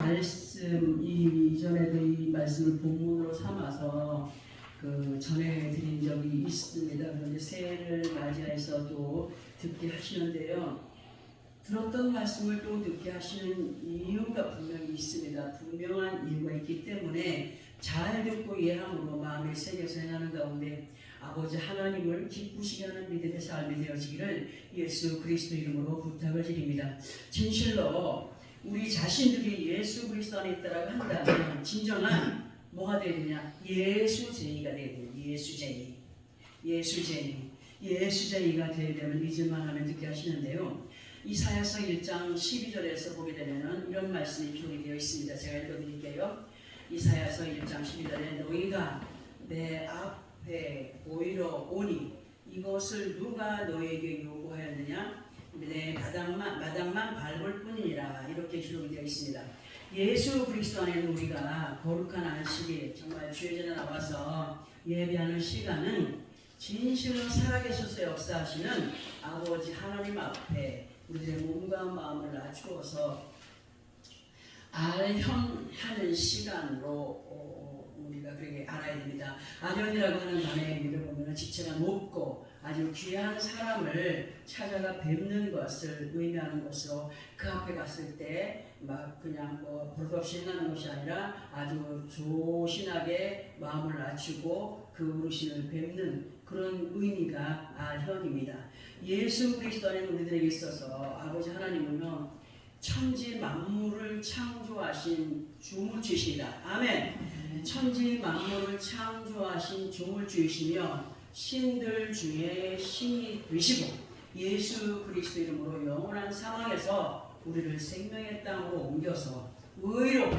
말씀 이전에도 이 말씀을 본문으로 삼아서 전해드린 적이 있습니다. 그런데 새해를 맞이해서도 듣게 하시는데요. 들었던 말씀을 또 듣게 하시는 이유가 분명히 있습니다. 분명한 이유가 있기 때문에 잘 듣고 이해함으로 마음에 새겨서 행하는 가운데 아버지 하나님을 기쁘시게 하는 믿음의 삶이 되어지기를 예수 그리스도 이름으로 부탁을 드립니다. 진실로 우리 자신들이 예수 그리스도 안에 있다라고 한다면 진정한 뭐가 되느냐? 예수쟁이가 되야 돼요. 예수쟁이가 되야 되면 믿을만 하면 듣게 하시는데요. 이사야서 1장 12절에서 보게 되면 이런 말씀이 기록이 되어 있습니다. 제가 읽어드릴게요. 이사야서 1장 12절에 너희가 내 앞에 보이러 오니 이것을 누가 너에게 요구하였느냐? 내 마당만 밟을 뿐이니라. 이렇게 기록이 되어 있습니다. 예수 그리스도 안에는 우리가 거룩한 안식일, 정말 주의 전에 나와서 예배하는 시간은 진실로 살아계셔서 역사하시는 아버지 하나님 앞에 우리의 몸과 마음을 낮추어서 아련하는 시간으로 우리가 그렇게 알아야 됩니다. 아련이라고 하는 단어의 의미를 보면 지체가 높고 아주 귀한 사람을 찾아가 뵙는 것을 의미하는 것으로 그 앞에 갔을 때 막 그냥 버릇없이 행하는 것이 아니라 아주 조신하게 마음을 낮추고 그 어르신을 뵙는 그런 의미가 아련입니다. 예수 그리스도 안에 우리들에게 있어서 아버지 하나님은요 천지 만물을 창조하신 주물주이십니다. 아멘. 천지 만물을 창조하신 주물주이시며 신들 중에 신이 되시고 예수 그리스도 이름으로 영원한 상황에서 우리를 생명의 땅으로 옮겨서 의로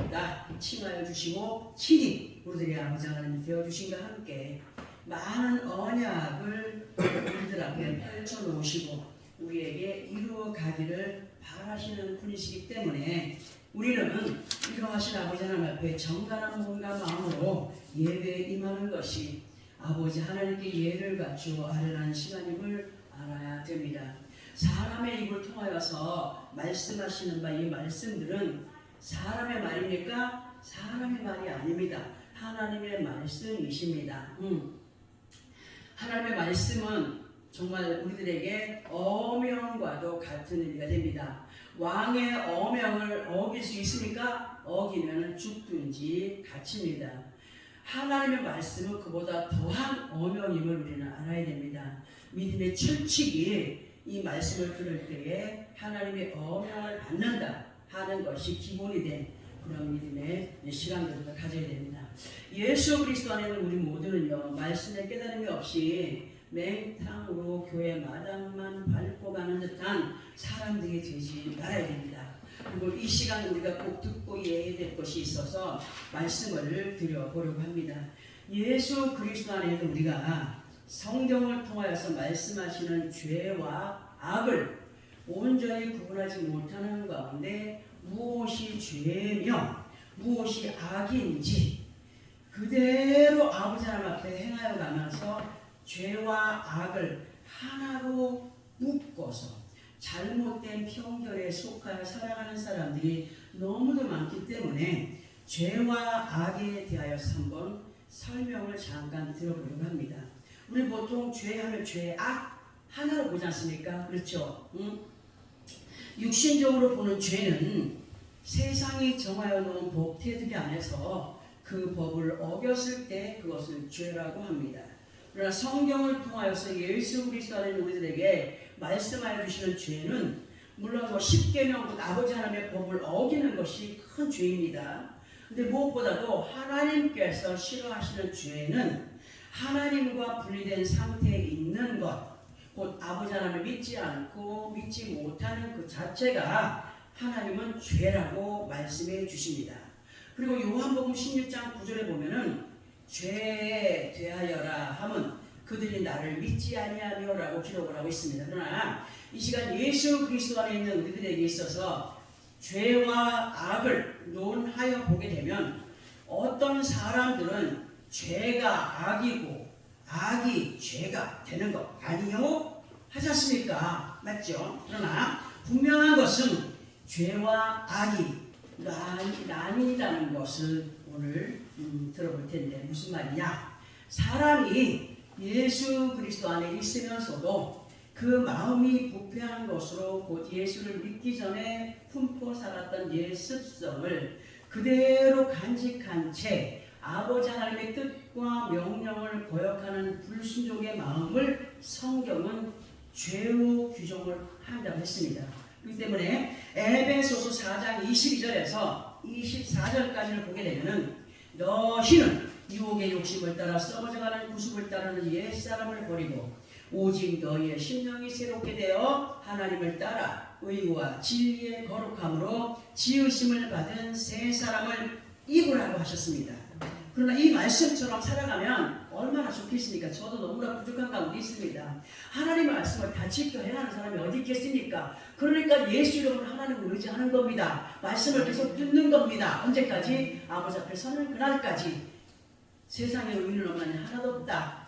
칭하여 주시고 친히 우리들의 아버지 하나님 되어주신과 함께 많은 언약을 우리들 앞에 펼쳐놓으시고 우리에게 이루어 가기를 바라시는 분이시기 때문에 우리는 이러하신 아버지 하나님 앞에 정갈한 몸과 마음으로 예배에 임하는 것이 아버지 하나님께 예를 갖추어 아련한 시간임을 알아야 됩니다. 사람의 입을 통하여서 말씀하시는 바 이 말씀들은 사람의 말입니까? 사람의 말이 아닙니다. 하나님의 말씀이십니다. 하나님의 말씀은 정말 우리들에게 어명과도 같은 의미가 됩니다. 왕의 어명을 어길 수 있습니까? 어기면 죽든지 갇힙니다. 하나님의 말씀은 그보다 더한 어명임을 우리는 알아야 됩니다. 믿음의 철칙이 이 말씀을 들을 때에 하나님의 어명을 받는다 하는 것이 기본이 된 그런 믿음의 시간들을 가져야 됩니다. 예수 그리스도 안에는 우리 모두는요 말씀의 깨달음이 없이 맹탕으로 교회 마당만 밟고 가는 듯한 사람들이 되지 말아야 됩니다. 그리고 이 시간 우리가 꼭 듣고 이해해야 될 것이 있어서 말씀을 드려보려고 합니다. 예수 그리스도 안에는 우리가 성경을 통하여서 말씀하시는 죄와 악을 온전히 구분하지 못하는 가운데 무엇이 죄며 무엇이 악인지 그대로 아버지 하나님 앞에 행하여 가면서 죄와 악을 하나로 묶어서 잘못된 편견에 속하여 살아가는 사람들이 너무도 많기 때문에 죄와 악에 대하여서 한번 설명을 잠깐 들어보려고 합니다. 우리 보통 죄하면 죄, 악 하나로 보지 않습니까? 그렇죠? 육신적으로 보는 죄는 세상이 정하여 놓은 법태들이 안에서 그 법을 어겼을 때 그것을 죄라고 합니다. 그러나 성경을 통하여서 예수 그리스도 안에 우리들에게 말씀하여 주시는 죄는 물론 10계명 아버지 하나님의 법을 어기는 것이 큰 죄입니다. 근데 무엇보다도 하나님께서 싫어하시는 죄는 하나님과 분리된 상태에 있는 것, 곧 아버지 하나님을 믿지 않고 믿지 못하는 그 자체가 하나님은 죄라고 말씀해 주십니다. 그리고 요한복음 16장 9절에 보면은 죄에 대하여라 함은 그들이 나를 믿지 아니하며 라고 기록을 하고 있습니다. 그러나 이 시간 예수 그리스도 안에 있는 우리들에게 있어서 죄와 악을 논하여 보게 되면 어떤 사람들은 죄가 악이고 악이 죄가 되는 것 아니요? 하지 않습니까? 맞죠? 그러나 분명한 것은 죄와 악이 난이라는 것을 오늘 들어볼 텐데 무슨 말이냐? 사람이 예수 그리스도 안에 있으면서도 그 마음이 부패한 것으로 곧 예수를 믿기 전에 품고 살았던 옛 습성을 그대로 간직한 채 아버지 하나님의 뜻과 명령을 거역하는 불순종의 마음을 성경은 죄로 규정을 한다고 했습니다. 그렇기 때문에 에베소서 4장 22절에서 24절까지를 보게 되면은 너희는 유혹의 욕심을 따라 썩어져가는 구습을 따르는 옛사람을 버리고 오직 너희의 심령이 새롭게 되어 하나님을 따라 의와 진리의 거룩함으로 지으심을 받은 새 사람을 입으라고 하셨습니다. 그러나 이 말씀처럼 살아가면 얼마나 좋겠습니까? 저도 너무나 부족한 가운데 있습니다. 하나님의 말씀을 다 지켜 행하는 사람이 어디 있겠습니까? 그러니까 예수 이름으로 하나님을 의지하는 겁니다. 말씀을 계속 듣는 겁니다. 언제까지? 아버지 앞에 서는 그날까지. 세상에 의인은 없나니 하나도 없다.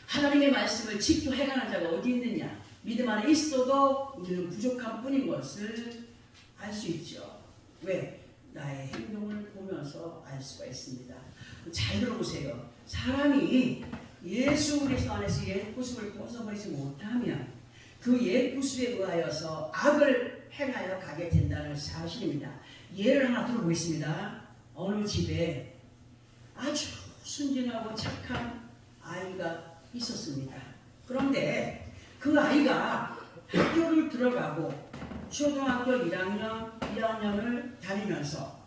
하나님의 말씀을 지켜 행하는 자가 어디 있느냐? 믿음 안에 있어도 우리는 부족한 뿐인 것을 알 수 있죠. 왜? 나의 행동을 보면서 알 수가 있습니다. 잘 들어보세요. 사람이 예수 그리스도 안에서 옛 구습을 벗어버리지 못하면 그 옛 구습에 의하여서 악을 행하여 가게 된다는 사실입니다. 예를 하나 들어보겠습니다. 어느 집에 아주 순진하고 착한 아이가 있었습니다. 그런데 그 아이가 학교를 들어가고 초등학교 1학년을 다니면서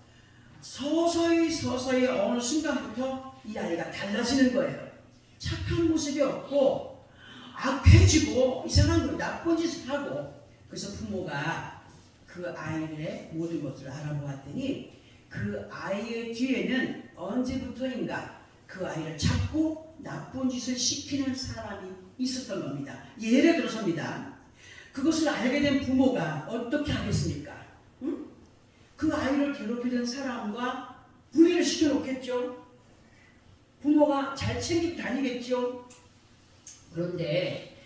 서서히 어느 순간부터 이 아이가 달라지는 거예요. 착한 모습이 없고 악해지고 이상한 거 나쁜 짓을 하고, 그래서 부모가 그 아이의 모든 것을 알아보았더니 그 아이의 뒤에는 언제부터인가 그 아이를 잡고 나쁜 짓을 시키는 사람이 있었던 겁니다. 예를 들어서입니다. 그것을 알게 된 부모가 어떻게 하겠습니까? 응? 그 아이를 괴롭히던 사람과 분리를 시켜놓겠죠. 부모가 잘 챙기고 다니겠죠. 그런데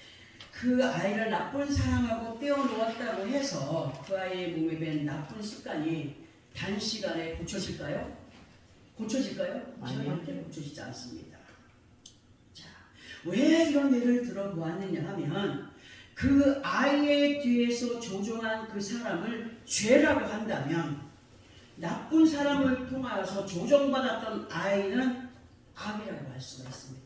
그 아이를 나쁜 사람하고 떼어놓았다고 해서 그 아이의 몸에 밴 나쁜 습관이 단시간에 고쳐질까요? 고쳐질까요? 절대 고쳐지지 않습니다. 자, 왜 이런 예를 들어보았느냐 하면 그 아이의 뒤에서 조종한 그 사람을 죄라고 한다면 나쁜 사람을 통하여서 조종받았던 아이는 악이라고 할 수가 있습니다.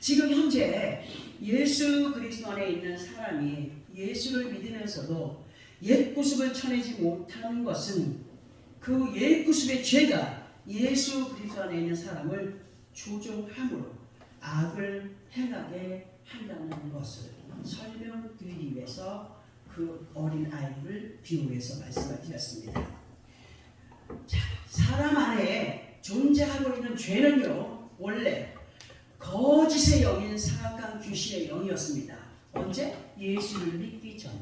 지금 현재 예수 그리스도 안에 있는 사람이 예수를 믿으면서도 옛구습을 쳐내지 못하는 것은 그 옛구습의 죄가 예수 그리스도 안에 있는 사람을 조종함으로 악을 행하게 한다는 것을 설명드리기 위해서 그 어린 아이를 비유해서 말씀을 드렸습니다. 자, 사람 안에 존재하고 있는 죄는요, 원래 거짓의 영인 사악한 귀신의 영이었습니다. 언제? 예수를 믿기 전.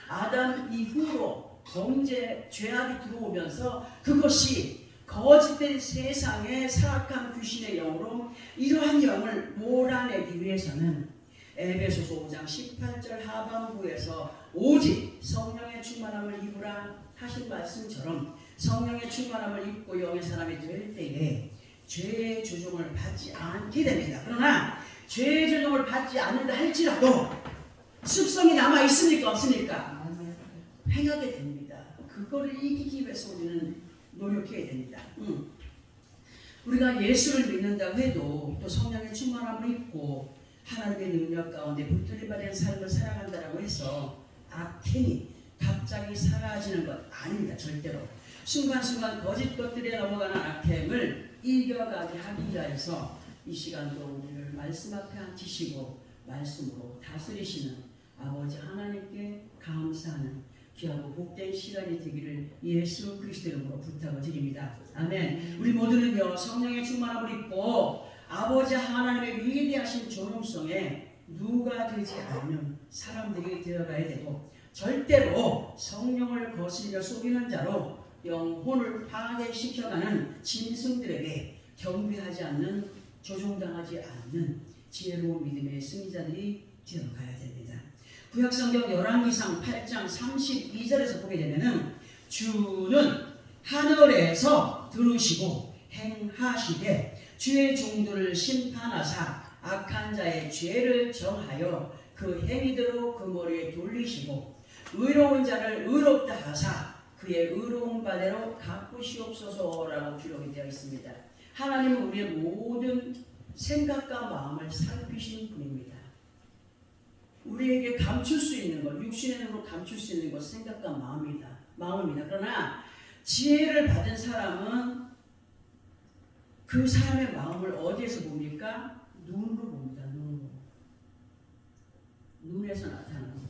아담 이후로 범죄, 죄악이 들어오면서 그것이 거짓된 세상의 사악한 귀신의 영으로 이러한 영을 몰아내기 위해서는 에베소서 5장 18절 하반부에서 오직 성령의 충만함을 입으라 하신 말씀처럼 성령의 충만함을 입고 영의 사람이 될 때에 죄의 조종을 받지 않게 됩니다. 그러나 죄의 조종을 받지 않는다 할지라도 습성이 남아 있습니까? 없습니까? 행하게 됩니다. 그거를 이기기 위해서 우리는 노력해야 됩니다. 우리가 예수를 믿는다고 해도 또 성령의 충만함을 입고 하나님의 능력 가운데 붙들림받은 삶을 살아간다고 해서 악행이 갑자기 사라지는 것 아닙니다. 절대로. 순간순간 거짓 것들에 넘어가는 악행을 이겨가게 하기 위해서 이 시간도 우리를 말씀 앞에 앉히시고 말씀으로 다스리시는 아버지 하나님께 감사하는 귀하고 복된 시간이 되기를 예수 그리스도 이름으로 부탁을 드립니다. 아멘. 우리 모두는요, 성령의 충만함을 입고 아버지 하나님의 위대하신 존엄성에 누가 되지 않는 사람들이 되어가야 되고, 절대로 성령을 거슬려 속이는 자로 영혼을 파괴시켜가는 짐승들에게 경배하지 않는, 조종당하지 않는 지혜로운 믿음의 승리자들이 되어가야 됩니다. 구약성경 열왕기상 8장 32절에서 보게 되면은 주는 하늘에서 들으시고 행하시되 주의 종들을 심판하사 악한 자의 죄를 정하여 그 행위대로 그 머리에 돌리시고 의로운 자를 의롭다 하사 그의 의로운 바대로 갚으시옵소서라고 기록이 되어 있습니다. 하나님은 우리의 모든 생각과 마음을 살피시는 분입니다. 우리에게 감출 수 있는 것, 육신의 눈으로 감출 수 있는 것, 생각과 마음입니다. 그러나 지혜를 받은 사람은 그 사람의 마음을 어디에서 봅니까? 눈으로 봅니다. 눈에서 나타납니다.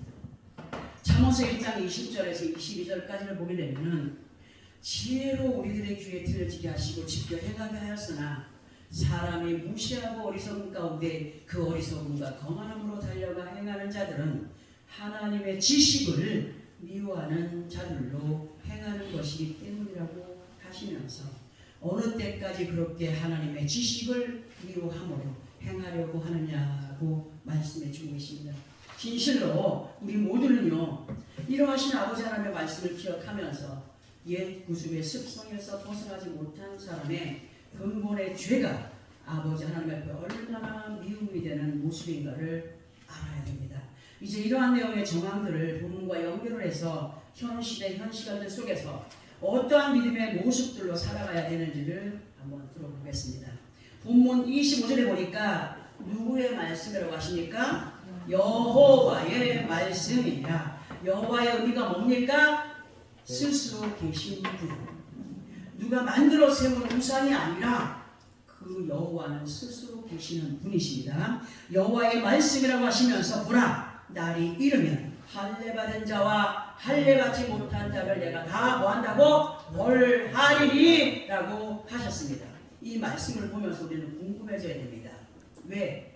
잠언서 1장 20절에서 22절까지를 보게 되면 지혜로 우리들의 귀에 들려지게 하시고 지켜 행하게 하였으나 사람이 무시하고 어리석은 가운데 그 어리석음과 거만함으로 달려가 행하는 자들은 하나님의 지식을 미워하는 자들로 행하는 것이기 때문이라고 하시면서 어느 때까지 그렇게 하나님의 지식을 미워함으로 행하려고 하느냐고 말씀해 주고 계십니다. 진실로 우리 모두는요, 이러하신 아버지 하나님의 말씀을 기억하면서 옛 구습의 습성에서 벗어나지 못한 사람의 근본의 죄가 아버지 하나님 앞에 얼마나 미움이 되는 모습인가를 알아야 됩니다. 이제 이러한 내용의 정황들을 본문과 연결을 해서 현 시대, 현 시간들 속에서 어떠한 믿음의 모습들로 살아가야 되는지를 한번 들어보겠습니다. 본문 25절에 보니까 누구의 말씀이라고 하십니까? 여호와의 말씀이라. 여호와의 의미가 뭡니까? 스스로 계신 분. 누가 만들어 세운 우상이 아니라 그 여호와는 스스로 계시는 분이십니다. 여호와의 말씀이라고 하시면서 보라, 날이 이르면 할례받은 자와 할례받지 못한 자를 내가 다 뭐한다고? 벌하리리 라고 하셨습니다. 이 말씀을 보면서 우리는 궁금해져야 됩니다. 왜?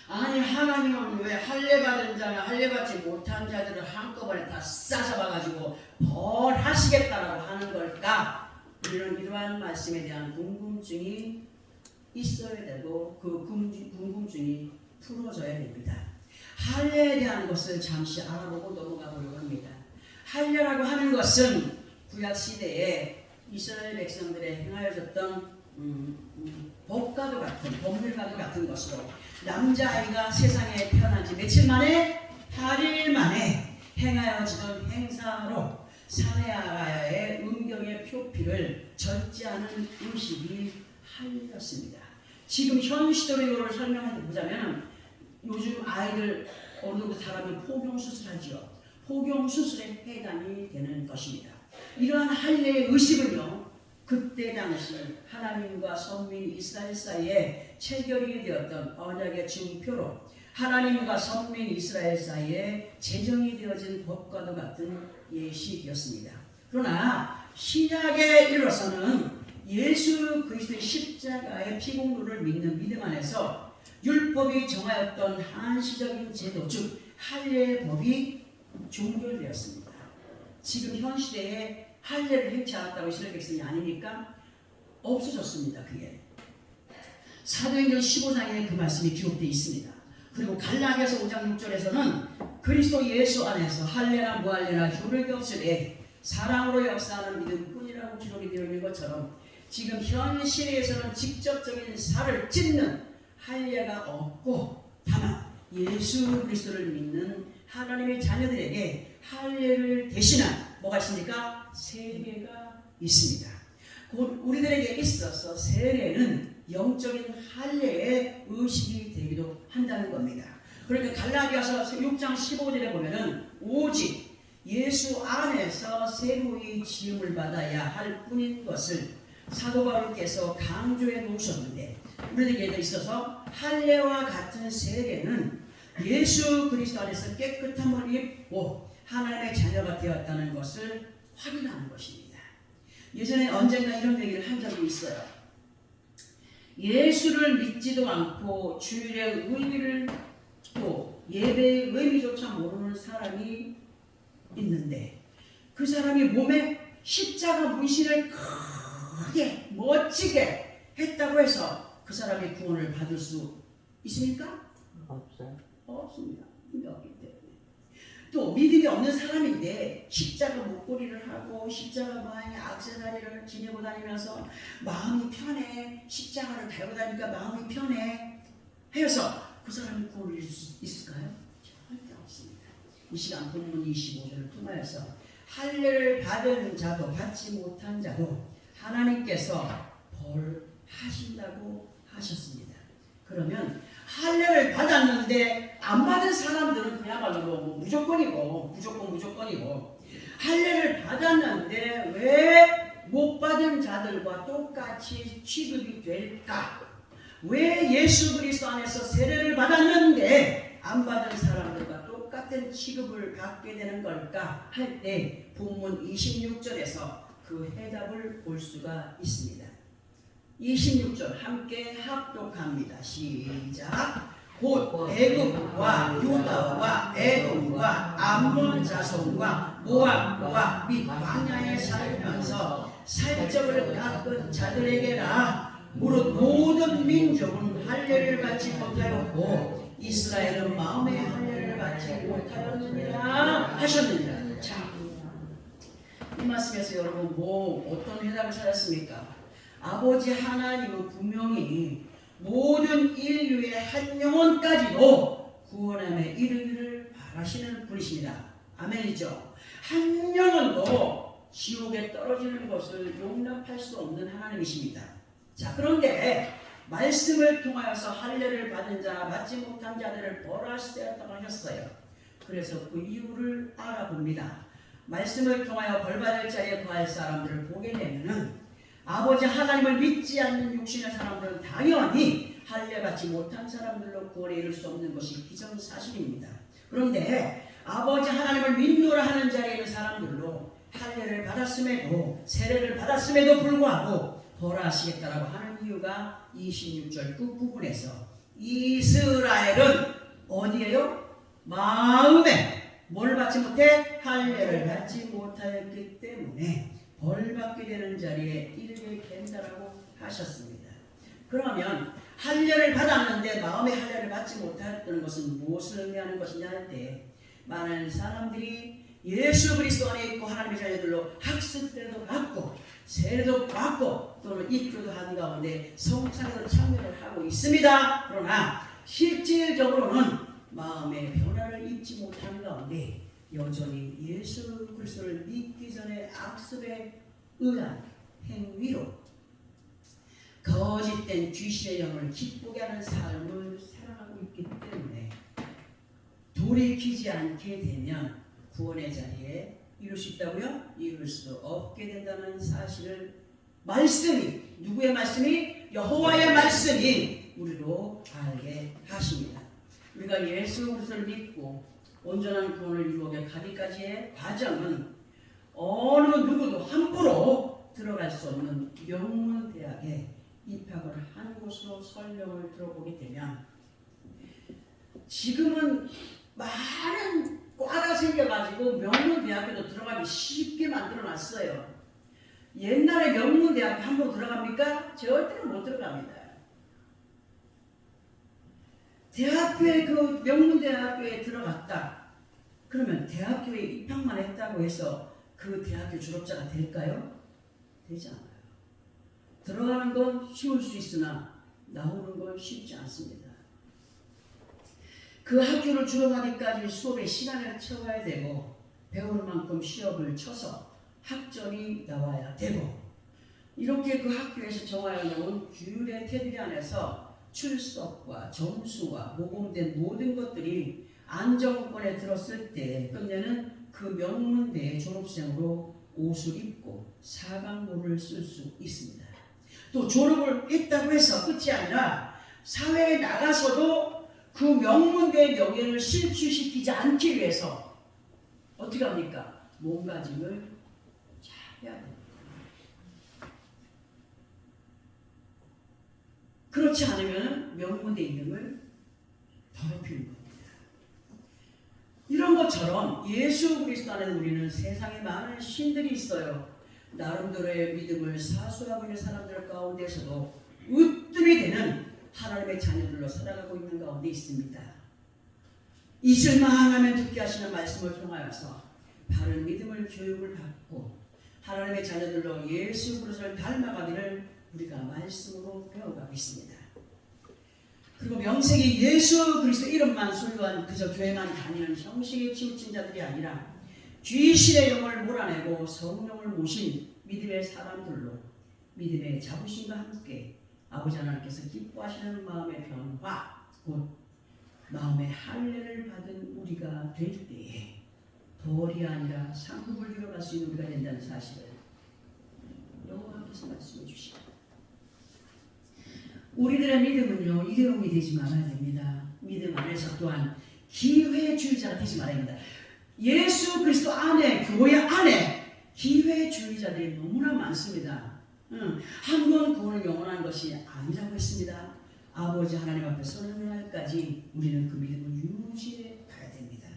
아니 하나님은 왜 할례받은 자나 할례받지 못한 자들을 한꺼번에 다 싸잡아가지고 벌하시겠다라고 하는 걸까? 우리는 이러한 말씀에 대한 궁금증이 있어야 되고 그 궁금증이 풀어져야 됩니다. 할례에 대한 것을 잠시 알아보고 넘어가 보려고 합니다. 할례라고 하는 것은 구약시대에 이스라엘 백성들의 행하여졌던 법과도 같은, 법률과도 같은 것으로 남자아이가 세상에 태어난 지 며칠 만에 8일 만에 행하여지던 행사로 사내아라의 음경의 표피를 절제하는 의식이 할례였습니다. 지금 현 시대로 이거를 설명해보자면 요즘 아이들 어느 정도 자라면 포경수술하지요. 포경수술에 해당이 되는 것입니다. 이러한 할례의 의식은요, 그때 당시 하나님과 선민 이스라엘 사이에 체결이 되었던 언약의 증표로 하나님과 선민 이스라엘 사이에 제정이 되어진 법과도 같은 예식이었습니다. 그러나 신약에 이르러서는 예수 그리스도의 십자가의 피공로를 믿는 믿음 안에서 율법이 정하였던 한시적인 제도, 즉 할례의 법이 종결되었습니다. 지금 현 시대에 할례를 행치 않았다고 이스라엘 백성이 아닙니까? 없어졌습니다. 그게 사도행전 15장에 그 말씀이 기록되어 있습니다. 그리고 갈라디아서 5장 6절에서는 그리스도 예수 안에서 할례나 무할례나 효력이 없으되 사랑으로 역사하는 믿음뿐이라고 기록이 되어 있는 것처럼 지금 현 시대에서는 직접적인 살을 찢는 할례가 없고 다만 예수 그리스도를 믿는 하나님의 자녀들에게 할례를 대신한 뭐가 있습니까? 세례가 있습니다. 우리들에게 있어서 세례는 영적인 할례의 의식이 되기도 한다는 겁니다. 그러니까 갈라디아서 6장 15절에 보면은 오직 예수 안에서 새로이 지음을 받아야 할 뿐인 것을 사도 바울께서 강조해 놓으셨는데 우리들에게 있어서 할례와 같은 세례는 예수 그리스도 안에서 깨끗함을 입고 하나님의 자녀가 되었다는 것을 확인하는 것입니다. 예전에 언젠가 이런 얘기를 한 적이 있어요. 예수를 믿지도 않고 주일의 의미를 또 예배의 의미조차 모르는 사람이 있는데 그 사람이 몸에 십자가 문신을 크게 멋지게 했다고 해서 그 사람이 구원을 받을 수 있습니까? 없어요. 없습니다. 없기 때문에 또 믿음이 없는 사람인데 십자가 목걸이를 하고 십자가 마음의 액세서리를 지니고 다니면서 마음이 편해, 십자가를 달고 다니니까 마음이 편해 해서 그 사람이 구원을 이룰 수 있을까요? 절대 없습니다. 이 시간 본문 25절을 통하여서 할례를 받은 자도 받지 못한 자도 하나님께서 벌하신다고 하셨습니다. 그러면 할례를 받았는데 안 받은 사람들은 그야말로 뭐 무조건이고 할례를 받았는데 왜 못 받은 자들과 똑같이 취급이 될까? 왜 예수 그리스도 안에서 세례를 받았는데 안 받은 사람들과 똑같은 취급을 받게 되는 걸까? 할 때 본문 26절에서 그 해답을 볼 수가 있습니다. 26절 함께 합독합니다. 시작. 곧 애굽과 유다와 에돔과 암몬 자손과 모압과 및 광야에 살면서 살적을 깎은 자들에게라. 무릇 모든 민족은 할례를 받지 못하였고 이스라엘은 마음의 할례를 받지 못하였느니라 하셨느니라. 자, 이 말씀에서 여러분 어떤 해답을 찾았습니까? 아버지 하나님은 분명히 모든 인류의 한 영혼까지도 구원함에 이르기를 바라시는 분이십니다. 아멘이죠. 한 영혼도 지옥에 떨어지는 것을 용납할 수 없는 하나님이십니다. 자, 그런데 말씀을 통하여서 할례를 받은 자, 받지 못한 자들을 벌하시되었다고 하셨어요. 그래서 그 이유를 알아봅니다. 말씀을 통하여 벌받을 자리에 거할 사람들을 보게 되면은 아버지 하나님을 믿지 않는 육신의 사람들은 당연히 할례 받지 못한 사람들로 구원에 이를 수 없는 것이 기정사실입니다. 그런데 아버지 하나님을 믿노라 하는 자리에 있는 사람들로 할례를 받았음에도 세례를 받았음에도 불구하고 벌하시겠다라고 하는 이유가 26절 끝부분에서 이스라엘은 어디에요? 마음에 뭘 받지 못해? 할례를 받지 못하였기 때문에 벌받게 되는 자리에 이르게 된다라고 하셨습니다. 그러면 할례를 받았는데 마음의 할례를 받지 못했던 것은 무엇을 의미하는 것이냐 할 때 많은 사람들이 예수 그리스도 안에 있고 하나님의 자녀들로 학습때도 받고 세례도 받고 또는 입교도 하는 가운데 성찬에도 참여를 하고 있습니다. 그러나 실질적으로는 마음의 변화를 입지 못하는 가운데 여전히 예수 그리스도를 믿기 전에 악습에 의한 행위로 거짓된 귀신의 영을 기쁘게 하는 삶을 살아가고 있기 때문에 돌이키지 않게 되면 구원의 자리에 이룰 수 있다고요? 이룰 수 없게 된다는 사실을 말씀이 누구의 말씀이? 여호와의 말씀이 우리로 알게 하십니다. 우리가 예수 그리스도를 믿고 온전한 구원을 이루게 가기까지의 과정은 어느 누구도 함부로 들어갈 수 없는 명문대학에 입학을 한 곳으로 설명을 들어보게 되면 지금은 많은 과가 생겨가지고 명문대학교도 들어가기 쉽게 만들어놨어요. 옛날에 명문대학교 함부로 들어갑니까? 절대로 못 들어갑니다. 대학교에 그 명문대학교에 들어갔다. 그러면 대학교에 입학만 했다고 해서 그 대학교 졸업자가 될까요? 되지 않아요. 들어가는 건 쉬울 수 있으나 나오는 건 쉽지 않습니다. 그 학교를 졸업하기까지 수업에 시간을 채워야 되고 배우는 만큼 시험을 쳐서 학점이 나와야 되고 이렇게 그 학교에서 정하여 놓은 규율의 테두리 안에서 출석과 점수와 모범된 모든 것들이 안정권에 들었을 때 끝내는 그 명문대의 졸업생으로 옷을 입고 사관고를 쓸 수 있습니다. 또 졸업을 했다고 해서 끝이 아니라 사회에 나가서도 그 명문대의 명예를 실추시키지 않기 위해서 어떻게 합니까? 몸가짐을 잘 해야 됩니다. 그렇지 않으면 명문대 이름을 더럽히는 겁니다. 이런 것처럼 예수 그리스도 안에 우리는 세상에 많은 신들이 있어요. 나름대로의 믿음을 사수하고 있는 사람들 가운데서도 으뜸이 되는 하나님의 자녀들로 살아가고 있는 가운데 있습니다. 잊을만 하면 듣게 하시는 말씀을 통하여서 바른 믿음을 교육을 받고 하나님의 자녀들로 예수 그리스도를 닮아가기를 우리가 말씀으로 배워가고 있습니다. 그리고 명색이 예수 그리스도 이름만 소유한 그저 교회만 다니는 형식에 치우친 자들이 아니라 귀신의 영을 몰아내고 성령을 모신 믿음의 사람들로 믿음의 자부심과 함께 아버지 하나님께서 기뻐하시는 마음의 변화 곧 마음의 할례를 받은 우리가 될 때에 벌이 아니라 상급을 이뤄갈 수 있는 우리가 된다는 사실을 여호와께서 말씀해 주시고 우리들의 믿음은요 일회용이 되지 말아야 됩니다. 믿음 안에서 또한 기회주의자가 되지 말아야 됩니다. 예수 그리스도 안에 교회 안에 기회주의자들이 너무나 많습니다. 한 번 구원은 영원한 것이 아니라고 했습니다. 아버지 하나님 앞에 서는 날까지 우리는 그 믿음을 유지해 가야 됩니다.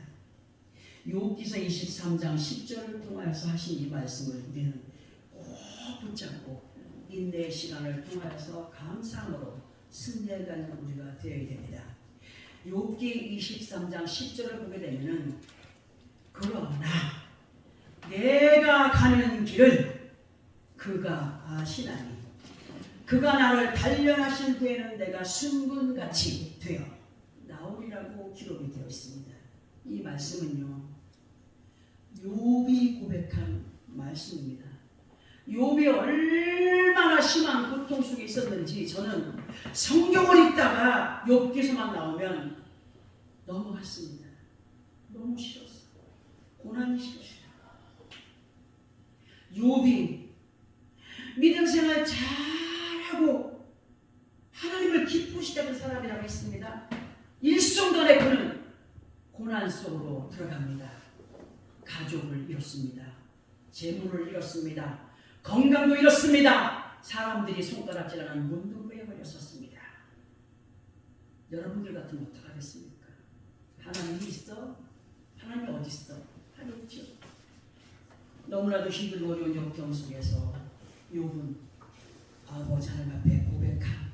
욥기서 23장 10절을 통하여서 하신 이 말씀을 우리는 꼭 붙잡고 인내의 시간을 통하여서 감상으로 승리해가는 우리가 되어야 됩니다. 욥기 23장 10절을 보게 되면은 그러나 내가 가는 길을 그가 아시나니 그가 나를 단련하신 후에는 내가 순금같이 되어 나오리라고 기록이 되어 있습니다. 이 말씀은요 욥이 고백한 말씀입니다. 욥이 얼마나 심한 고통 속에 있었는지 저는 성경을 읽다가 욥기서만 나오면 넘어갔습니다. 너무 싫었어요. 고난이 싫었어요. 욥이 믿음 생활 잘하고 하나님을 기쁘시다는 사람이라고 했습니다. 일순간에 그는 고난 속으로 들어갑니다. 가족을 잃었습니다. 재물을 잃었습니다. 건강도 잃었습니다. 사람들이 손가락질하는 문둥병에 걸렸었습니다. 여러분들 같으면 어떡하겠습니까? 하나님이 있어? 하나님이 어디 있어? 하겠죠. 너무나도 힘들고 어려운 역경 속에서 욥은 아버지 하나님 앞에 고백함.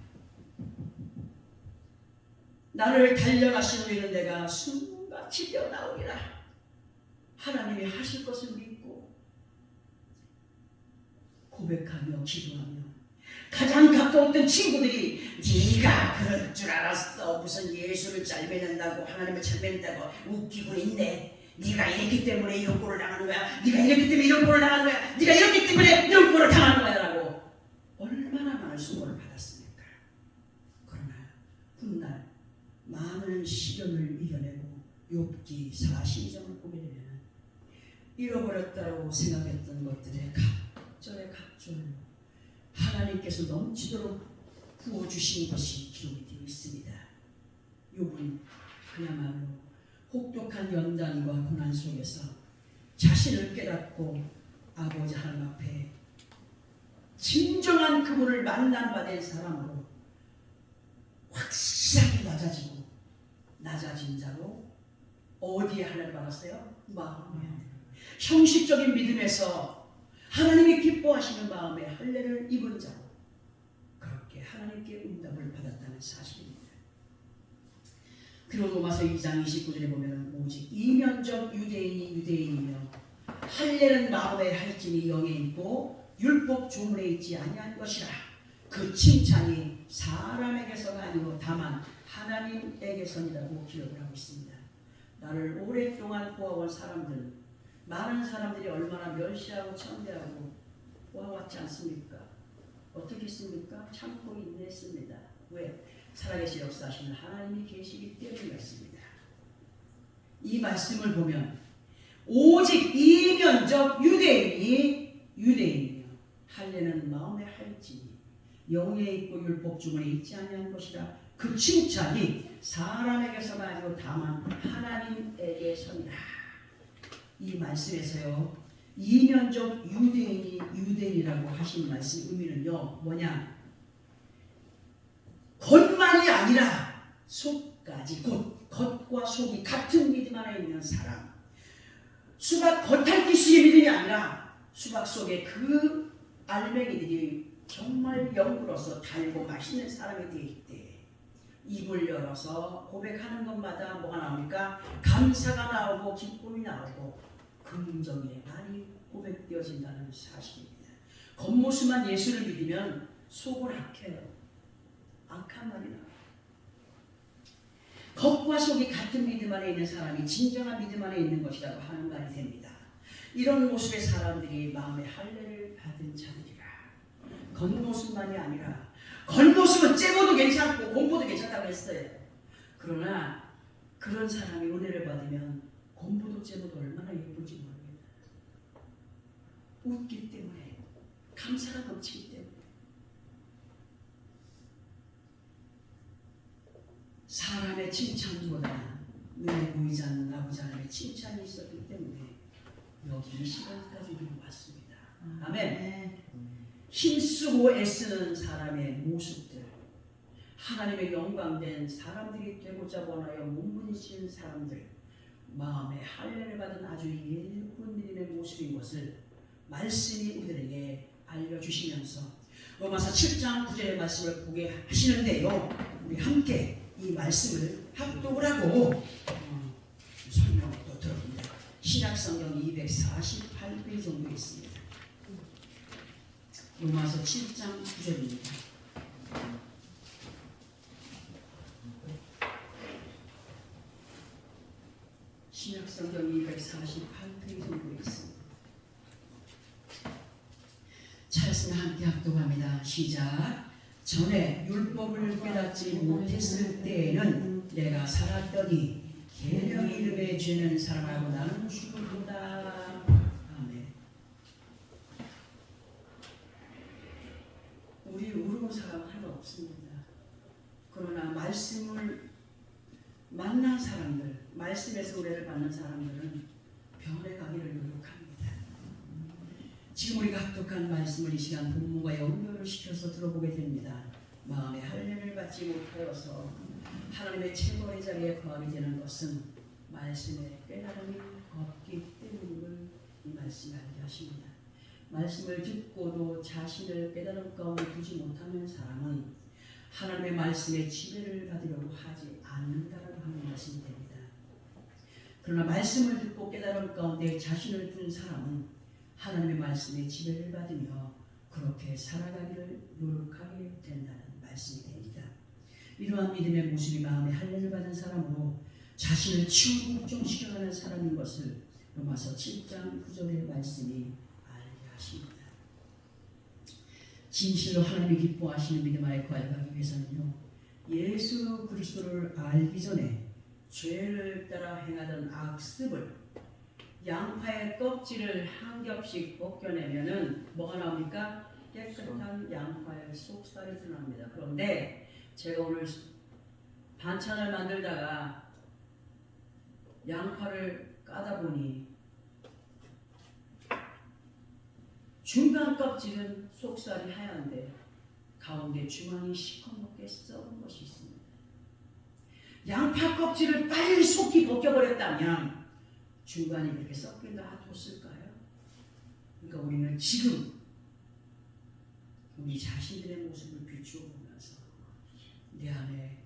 나를 단련하신 후에는 내가 순같이 되어 나오리라. 하나님이 하실 것을 믿고 고백하며 기도하며 가장 가까웠던 친구들이 네가 그럴 줄 알았어. 무슨 예수를 잘 믿는다고 하나님을 잘 믿는다고 웃기고 있네. 네가 이랬기 때문에 이런 꼴을 당하는 거야. 네가 이랬기 때문에 이런 꼴을 당하는 거야. 네가 이랬기 때문에 이런 꼴을 당하는 거야 라고 얼마나 많은 수고를 받았습니까? 그러나 훗날 많은 시련을 이겨내고 욥기 42장을 보게 되면 잃어버렸다고 생각했던 것들의 각절의 각절로 하나님께서 넘치도록 부어주신 것이 기록이 되어 있습니다. 욥은 그야말로 혹독한 연단과 고난 속에서 자신을 깨닫고 아버지 하나님 앞에 진정한 그분을 만난 바 된 사람으로 확실하게 낮아진 자로 어디에 하나님을 받았어요? 마음에. 형식적인 믿음에서 하나님이 기뻐하시는 마음에 할례를 입은 자로 그렇게 하나님께 응답을 받았다는 사실입니다. 그리고 로마서 2장 29절에 보면 오직 이면적 유대인이 유대인이며 할례는 마음에 할지니 영에 있고 율법 조문에 있지 아니한 것이라. 그 칭찬이 사람에게서가 아니고 다만 하나님에게서니라고 기록을 하고 있습니다. 나를 오랫동안 보아온 사람들, 많은 사람들이 얼마나 멸시하고 천대하고 보아왔지 않습니까? 어떻게 했습니까? 참고 인내했습니다. 왜? 살아계신 역사하시는 하나님이 계시기 때문이었습니다. 이 말씀을 보면 오직 이면적 유대인이 유대인이며 할례는 마음에 할지니 영에 있고 율법 주문에 있지 아니한 것이라. 그 칭찬이 사람에게서가 아니고 다만 하나님에게서니라. 이 말씀에서요 이면적 유대인이 유대인이라고 하신 말씀 의미는요 뭐냐? 겉만이 아니라 속까지, 곧 겉과 속이 같은 믿음 안에 있는 사람. 수박 겉핥기식의 믿음이 아니라 수박 속에 그 알맹이들이 정말 영으로서 달고 맛있는 사람이 되기 때문에 입을 열어서 고백하는 것마다 뭐가 나옵니까? 감사가 나오고 기쁨이 나오고 긍정의 말이 고백되어진다는 사실입니다. 겉모습만 예수를 믿으면 속은 악해요. 악한 말이 나와요. 겉과 속이 같은 믿음 안에 있는 사람이 진정한 믿음 안에 있는 것이라고 하는 말이 됩니다. 이런 모습의 사람들이 마음의 할례를 받은 자들이라. 겉모습만이 아니라 겉모습은 째고도 괜찮고 공부도 괜찮다고 했어요. 그러나 그런 사람이 은혜를 받으면 공부도 째고도 얼마나 예쁜지 모릅니다. 웃기 때문에, 감사가 넘치기 때문에. 사람의 칭찬보다 눈에 보이지 않는 아버지 하나님의 칭찬이 있었기 때문에 여기 이 시간까지 우리가 왔습니다. 아멘. 힘쓰고 애쓰는 사람의 모습들, 하나님의 영광된 사람들이 되고자 원하여 몸부림치는 사람들, 마음의 할례를 받은 아주 예쁜 믿음의 모습인 것을 말씀이 우리들에게 알려주시면서 로마서 7장 9절의 말씀을 보게 하시는데요. 우리 함께 이 말씀을 합독을 하고 설명을 또 들어봅니다. 신약성경 248페이지 정도 있습니다. 로마서 7장 9절입니다. 신약성경 248페이지 정도 있습니다. 찰스는 함께 합독합니다. 시작. 전에 율법을 깨닫지 못했을 때에는 내가 살았더니 계명 이름의 죄는 사랑하고 나는 죽을도다. 아멘. 우리 모르는 사람은 하나 없습니다. 그러나 말씀을 만난 사람들, 말씀에서 은혜를 받는 사람들은 변해가기를 노력합니다. 지금 우리가 합독한 말씀을 이 시간 본문과 연결을 시켜서 들어보게 됩니다. 마음의 할례를 받지 못하여서 하나님의 체벌의 자리에 거하게 되는 것은 말씀의 깨달음이 없기 때문임을 이 말씀이 알게 하십니다. 말씀을 듣고도 자신을 깨달음 가운데 두지 못하는 사람은 하나님의 말씀의 지배를 받으려고 하지 않는다라고 하는 말씀이 됩니다. 그러나 말씀을 듣고 깨달음 가운데 자신을 둔 사람은 하나님의 말씀의 지배를 받으며 그렇게 살아가기를 노력하게 된다는 말씀이 됩니다. 이러한 믿음의 모습이 마음의 할례를 받은 사람으로 자신을 치우고 걱정시켜가는 사람인 것을 로마서 7장 9절의 말씀이 알게 하십니다. 진실로 하나님이 기뻐하시는 믿음 안에 거하기 위해서는요, 예수 그리스도를 알기 전에 죄를 따라 행하던 악습을, 양파의 껍질을 한 겹씩 벗겨내면은 뭐가 나옵니까? 깨끗한 양파의 속살이 드러납니다. 그런데 제가 오늘 반찬을 만들다가 양파를 까다 보니 중간 껍질은 속살이 하얀데 가운데 중앙이 시커멓게 썩은 것이 있습니다. 양파 껍질을 빨리 속히 벗겨버렸다면 중간이 그렇게 썩게 놔뒀을까요? 그러니까 우리는 지금 우리 자신들의 모습을 비추어 보면서 내 안에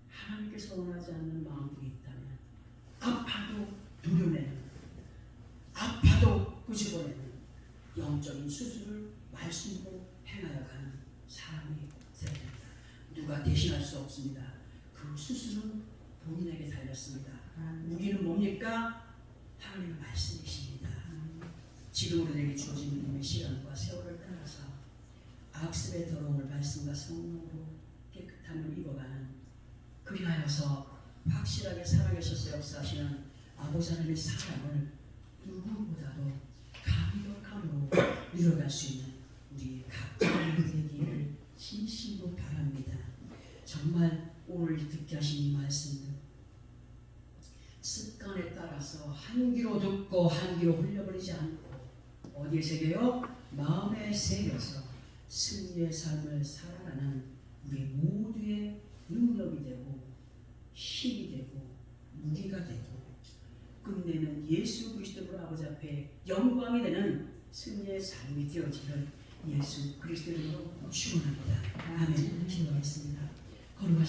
하나님께서 원하지 않는 마음들이 있다면 아파도 도려내는, 아파도 끄집어내는 영적인 수술을 말씀으로 행하여 가는 사람이 되어야 됩니다. 누가 대신할 수 없습니다. 그 수술은 본인에게 달렸습니다. 우리는 뭡니까? 하나님의 말씀이십니다. 지금 우리에게 주어진 믿음의 시간과 세월을 따라서 악습의 더러움을 말씀과 성령으로 깨끗함을 입어가는, 그리하여서 확실하게 살아계셔서 역사하시는 아버지 하나님의 사랑을 누구보다도 감격함으로 이뤄갈 수 있는 우리 각자의 되기를 진심으로 바랍니다. 정말 오늘 듣게 하신 이 말씀들 습관에 따라서 한 귀로 듣고 한 귀로 흘려버리지 않고 어디에 새겨요? 마음에 새겨서 승리의 삶을 살아가는 우리 모두의 능력이 되고 힘이 되고 무기가 되고 끝내는 예수 그리스도로 아버지 앞에 영광이 되는 승리의 삶이 되어지는 예수 그리스도로 축원합니다. 아멘. 기도하겠습니다. 거룩하신